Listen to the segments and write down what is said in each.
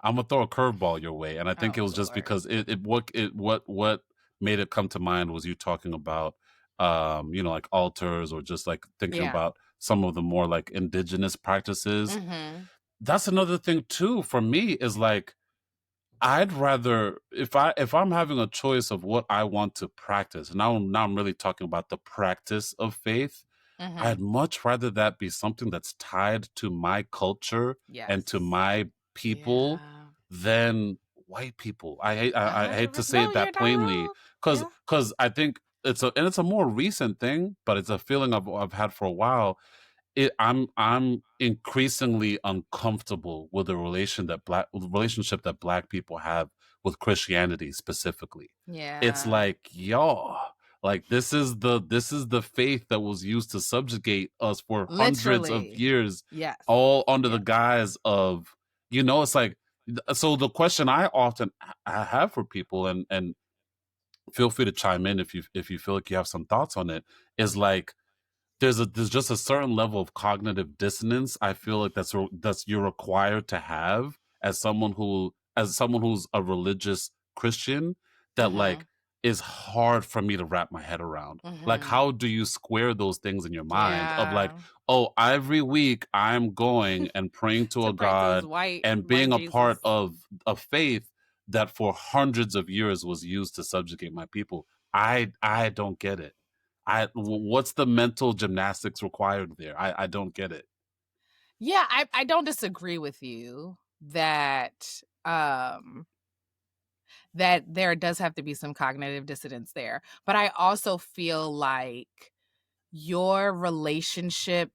I'm gonna throw a curveball your way, and I think Oh it was just Lord. because what made it come to mind was you talking about like altars or just like thinking Yeah. about some of the more like indigenous practices. Mm-hmm. That's another thing too for me is like I'd rather if I'm having a choice of what I want to practice, and now I'm really talking about the practice of faith. Mm-hmm. I'd much rather that be something that's tied to my culture and to Yes. my people Yeah. than white people. I hate to say No, it you're that not plainly, wrong. because Yeah. I think it's a more recent thing, but it's a feeling I've had for a while. I'm increasingly uncomfortable with the relationship that black people have with Christianity specifically. It's Yeah. like, yo, like this is the faith that was used to subjugate us for hundreds of Literally. years, Yes. all under the Yes. guise of, it's like, so the question I often have for people, and feel free to chime in if you feel like you have some thoughts on it, is like there's just a certain level of cognitive dissonance I feel like that's you're required to have as someone who's a religious Christian, that Mm-hmm. like is hard for me to wrap my head around. Like, Mm-hmm. how do you square those things in your mind of like, Yeah. oh, every week I'm going and praying to To a pray to this God and white being a Jesus. part of a faith that for hundreds of years was used to subjugate my people? I don't get it. What's the mental gymnastics required there? I don't get it. Yeah, I don't disagree with you um that there does have to be some cognitive dissonance there. But I also feel like your relationship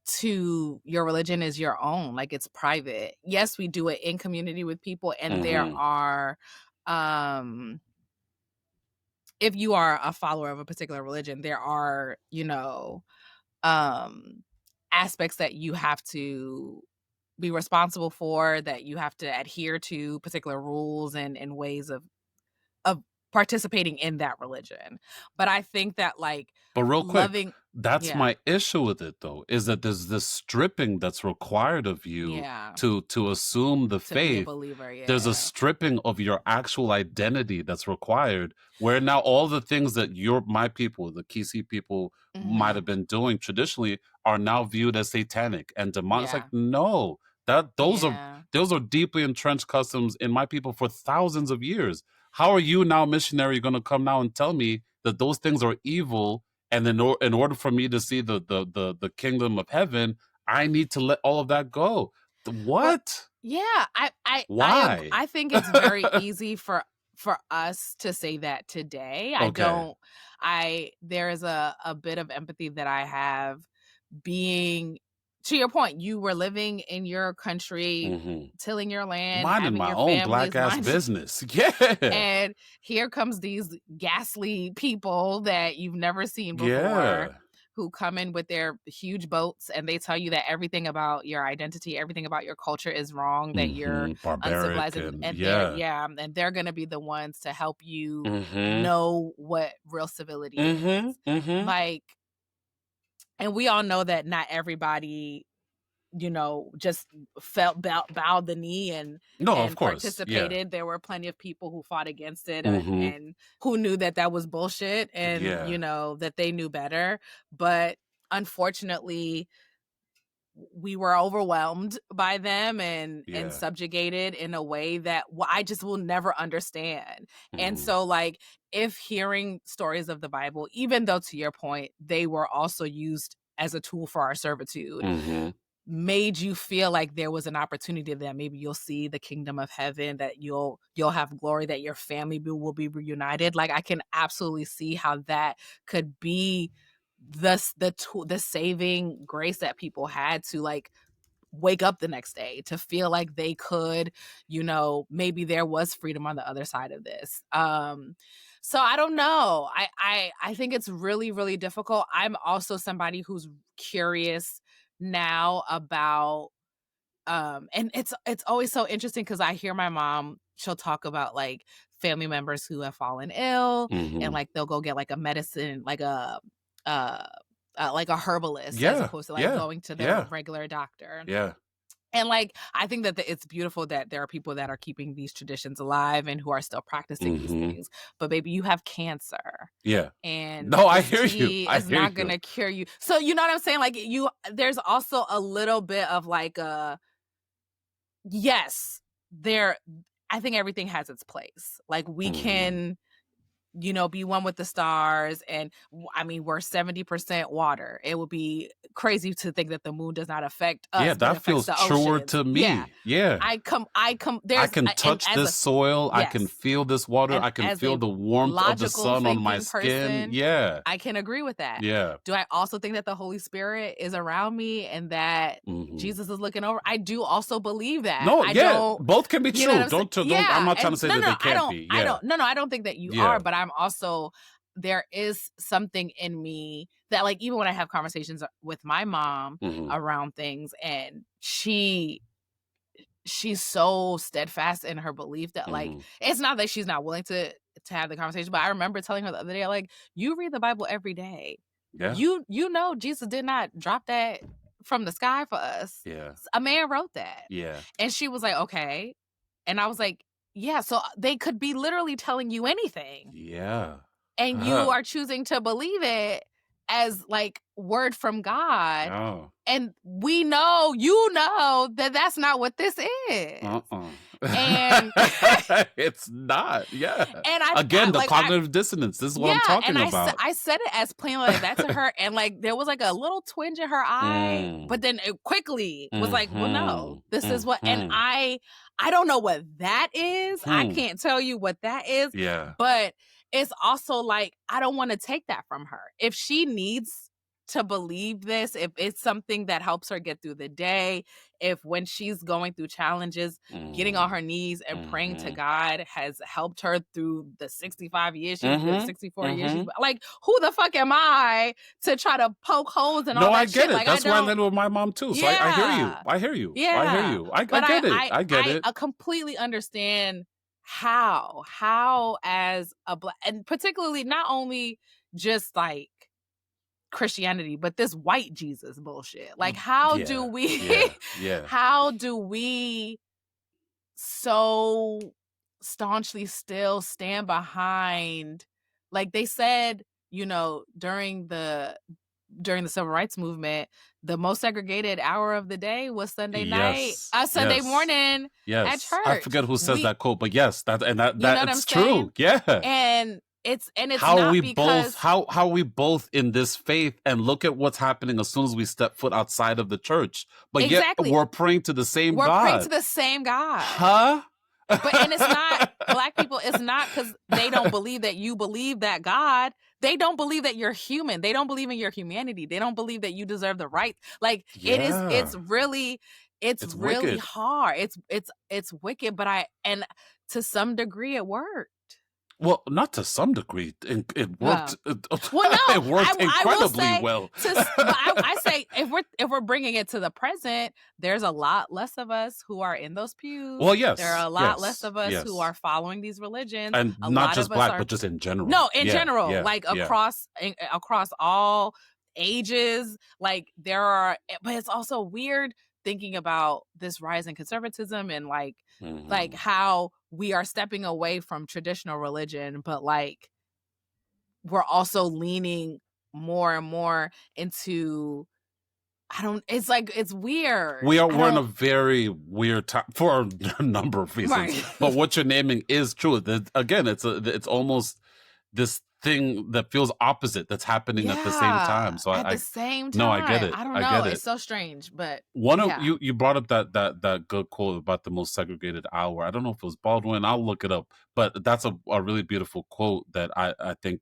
to your religion is your own, like it's private. Yes, we do it in community with people, and there Mhm. are um if you are a follower of a particular religion, there are, um aspects that you have to be responsible for, that you have to adhere to particular rules and ways of participating in that religion. But I think that like But real quick, loving that's yeah, my issue with it though, is that there's this stripping that's required of you yeah, to assume the to be a faith. believer, There's a yeah. stripping of your actual identity that's required, where now all the things that my people, the Kisi people, might have Mhm. been doing traditionally are now viewed as satanic and demonic. It's like, Yeah. no, that Yeah. those are deeply entrenched customs in my people for thousands of years. How are you now, missionary, going to come now and tell me that those things are evil? And in order for me to see the kingdom of heaven, I need to let all of that go. Well, What? yeah, Why? I think it's very easy for us to say that today. I Okay. don't I there is a bit of empathy that I have being to your point, you were living in your country, Mhm. tilling your land, Minding having my your own black families ass mind business. Yeah. and here comes these ghastly people that you've never seen before Yeah. who come in with their huge boats and they tell you that everything about your identity, everything about your culture is wrong, that you're Barbaric uncivilized, and and they're yeah. yeah, and they're going to be the ones to help you Mhm. know what real civility Mhm. is. Mhm. Like, and we all know that not everybody, just bowed the knee No, of and course. Yeah. participated. There were plenty of people who fought against it, Mhm. and who knew that that was bullshit, and Yeah. that they knew better. But unfortunately, we were overwhelmed by them and Yeah. subjugated in a way that I just will never understand. And Mhm. so like, if hearing stories of the Bible, even though to your point they were also used as a tool for our servitude, Mhm. made you feel like there was an opportunity that maybe you'll see the kingdom of heaven, that you'll have glory, that your family will be reunited. Like, I can absolutely see how that could be the saving grace that people had to like wake up the next day, to feel like they could, maybe there was freedom on the other side of this. So I don't know. I think it's really, really difficult. I'm also somebody who's curious now about and it's always so interesting because I hear my mom, she'll talk about like family members who have fallen ill, and Mhm. like they'll go get like a medicine, uh like a herbalist, as Yeah. opposed to like Yeah. going to their Yeah. regular doctor. Yeah. And, like, I think that it's beautiful that there are people that are keeping these traditions alive and who are still practicing these Mhm. things. But baby, you have cancer, Yeah. and No, I this hear you. tea I is hear not you. gonna cure you. So, you know what I'm saying? Like, there's also a little bit of, like, a yes, there I think everything has its place. Like, we Mhm. can, be one with the stars. And I mean, we're 70% water. It would be crazy to think that the moon does not affect Yeah, us, but that affects feels the truer oceans. to Yeah. me. Yeah. I There's, can and touch as this a, soil, I can yes. feel this water, And I can as feel a the warmth of the logical sun on my thinking skin. person, Yeah. I can agree with that. Yeah. Do I also think that the Holy Spirit is around me and that Mhm. Jesus is looking over? I do also believe that. No, I yeah, don't, both can be you know what true. I'm saying? Don't I'm Yeah. not trying to And say no, that no, they no, can't be. Yeah. I don't think that you are, Yeah. but I'm also, there is something in me that, like, even when I have conversations with my mom Mhm. around things, and she's so steadfast in her belief that, like, Mhm. it's not that she's not willing to have the conversation, but I remember telling her the other day, like, you read the Bible every day. Yeah. You know Jesus did not drop that from the sky for us. Yeah. A man wrote that. Yeah. And she was like, "Okay." And I was like, "Yeah, so they could be literally telling you anything, Yeah. and you are choosing to believe it as, like, word from God, Oh. and we know, that that's not what this is." Uh-uh. And It's not. Yeah. and Again, the like, I cognitive dissonance. This is what I'm yeah, and talking about. I said it as plainly like that to her, and, like, there was, like, a little twinge in her eye, but Mm. then it quickly was like, "Well, no, Mhm. this is what," and Mhm. I don't know what that is, I Hmm. can't tell you what that is, Yeah. but it's also like, I don't wanna take that from her. If she needs to believe this, if it's something that helps her get through the day, if when she's going through challenges, getting on Mm. her knees and praying to Mhm. God has helped her through the 65 years she's been, Mhm. 64 years she's Mhm. been, like, who the fuck am I to try to poke holes and No, all I that get shit? it. Like, I That's where I don't, landed with my mom too. So I hear you. yeah. I hear you. I hear Yeah. you. I But get it. I get it. I completely understand how as a black, and particularly not only just like Christianity, but this white Jesus bullshit. Like, how do Yeah. we Yeah. Yeah. how do we so staunchly still stand behind, like they said, during the civil rights movement, the most segregated hour of the day was Yes. Sunday Yes. morning at Yes. I church. forget who says We that quote, but yes, You know that what I'm it's true. saying? Yeah. And it's not because How we both in this faith and look at what's happening as soon as we step foot outside of the church. But yet exactly, we're praying to the same we're praying to God. the same God. Huh? And it's not black people, it's not because they don't believe that you believe that God. They don't believe that you're human. They don't believe in your humanity. They don't believe that you deserve the right. Like, Yeah. it's It's really wicked. hard. It's wicked, but and to some degree it worked. Well, not to some degree. It worked. Well, well, no, It worked I will incredibly say, well. but I say, if we're bringing it to the present, there's a lot less of us who are in those pews. Well, There are yes, a lot less yes, of us who yes, are following these religions. and A not lot just of us black, are, but just in general. no, in Yeah, general, yeah, like yeah. across all ages. Like, there are, but it's also weird thinking about this rise in conservatism and like Hmm. how we are stepping away from traditional religion, but like we're also leaning more and more into, I don't, it's like, it's weird. I We're in a don't, very weird time for a number of reasons. right. But what you're naming is true. Again, it's almost this thing that feels opposite that's happening at the same time. Yeah, So at the I same no, I get time. it. I don't I know. get It's it. so strange, but One of yeah. you brought up that good quote about the most segregated hour. I don't know if it was Baldwin. I'll look it up. But that's a really beautiful quote that I think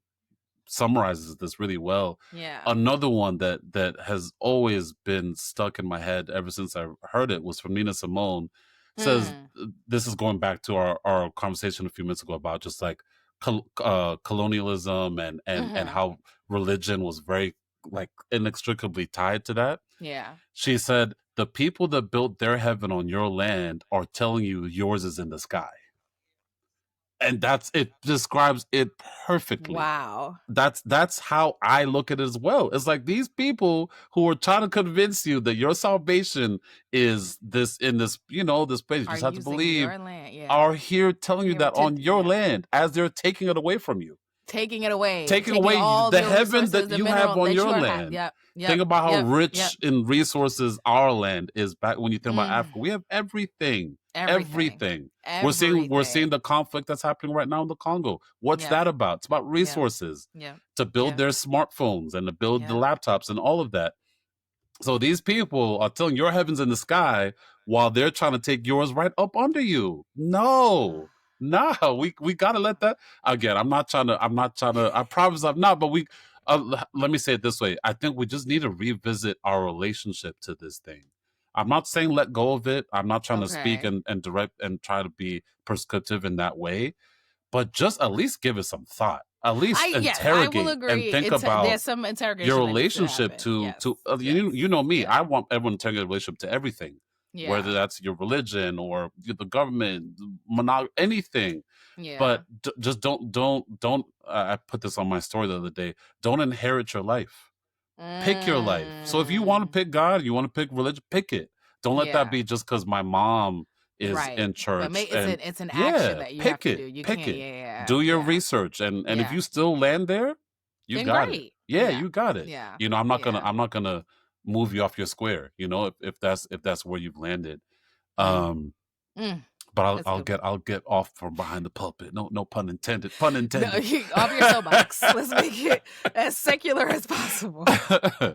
summarizes this really well. Yeah. Another one that has always been stuck in my head ever since I heard it was from Nina Simone. Says Mm. this is going back to our conversation a few minutes ago about just like colonialism and Mhm. how religion was very like inextricably tied to that. Yeah. She said, "The people that built their heaven on your land are telling you yours is in the sky." And that's it describes it perfectly. Wow. That's how I look at it as well. It's like these people who are trying to convince you that your salvation is this in this, this place. You Are just have to using believe your land, yeah. are here telling you Here that to on your yeah. land as they're taking it away from you. Taking it away, Taking taking away all the your heaven resources, that the you have mineral on that you your are land. yep, Think yep, about how yep, yep. rich in resources our land is back when you think about Mm, Africa. We have everything. everything. Everything. We're seeing Everything. the conflict that's happening right now in the Congo. What's Yep, that about? It's about yep, resources yep, to build yep, their smartphones and to build the yep. laptops and all of that. So these people are telling your heavens in the sky while they're trying to take yours right up under you. No. No, we gotta let that again. I'm not trying to. I promise I'm not. But let me say it this way. I think we just need to revisit our relationship to this thing. I'm not saying let go of it. I'm not trying to speak Okay. and direct and try to be prescriptive in that way. But just at least give it some thought. At least I will interrogate and agree. think It's about there's some your interrogation that needs to relationship happen. to Yes, to yes, you know me. yeah, I want everyone to take a relationship to everything, whether yeah, that's your religion or the government, anything. yeah. But just don't. I put this on my story the other day. Don't inherit your life. Pick your life. So if you want to Mm, pick God, you want to pick religion, pick it. Don't let that yeah. be just because my mom is Right. in But church. And it's an action yeah, that you have pick to do. it, You pick can't it. yeah, Do your yeah, research, and if yeah. you still land there, you Then got it. great. Yeah, Yeah. you got it. Yeah. I'm not gonna Yeah. move you off your square. If that's where you've landed. Mm, Um, mm. but I'll That's a I'll good get one. I'll get off from behind the pulpit. No pun intended. Pun No, intended. off your soapbox. Let's make it as secular as possible.